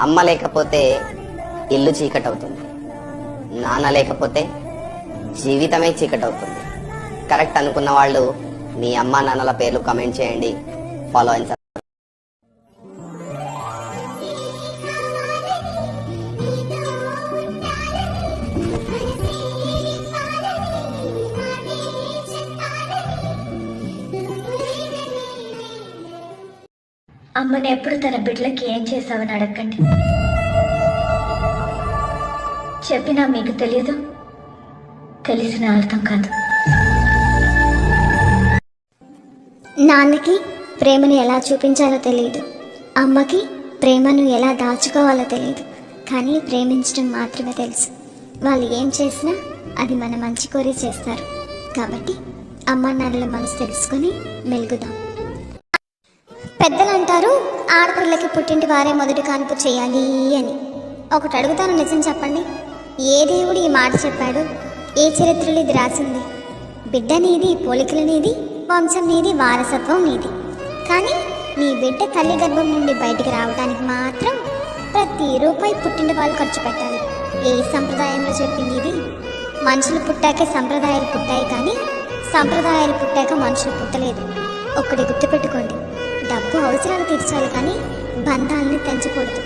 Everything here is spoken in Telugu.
అమ్మ లేకపోతే ఇల్లు చీకటవుతుంది, నాన్న లేకపోతే జీవితమే చీకటవుతుంది. కరెక్ట్ అనుకున్న వాళ్ళు మీ అమ్మా నాన్నల పేర్లు కామెంట్ చేయండి. ఫాలో అండ్ అమ్మని ఎప్పుడు తన బిడ్డలకి ఏం చేసావని అడగండి. చెప్పినా మీకు తెలియదు, తెలిసిన అర్థం కాదు. నాన్నకి ప్రేమను ఎలా చూపించాలో తెలియదు, అమ్మకి ప్రేమను ఎలా దాచుకోవాలో తెలియదు. కానీ ప్రేమించడం మాత్రమే తెలుసు. వాళ్ళు ఏం చేసినా అది మన మంచి కోరి చేస్తారు. కాబట్టి అమ్మ నాన్నల మనసు తెలుసుకొని మెలుగుదాం. పెద్దలు అంటారు, ఆడపిల్లకి పుట్టింటి వారే మొదటి కాన్పు చేయాలి అని. ఒకటి అడుగుతాను, నిజం చెప్పండి. ఏ దేవుడు ఈ మాట చెప్పాడు? ఏ చరిత్రలో ఇది రాసింది? బిడ్డ నీది, పోలికలు నీది, వంశం నీది, వారసత్వం నీది. కానీ నీ బిడ్డ తల్లి గర్భం నుండి బయటికి రావడానికి మాత్రం ప్రతి రూపాయి పుట్టింటి వాళ్ళు ఖర్చు పెట్టాలి. ఏ సంప్రదాయంలో చెప్పింది ఇది? మనుషులు పుట్టాకే సంప్రదాయాలు పుట్టాయి, కానీ సంప్రదాయాలు పుట్టాక మనుషులు పుట్టలేదు. ఒక్కటి గుర్తుపెట్టుకోండి, డబ్బు అవసరాలు తీర్చాలి, కానీ బంధాలని తెంచకూడదు.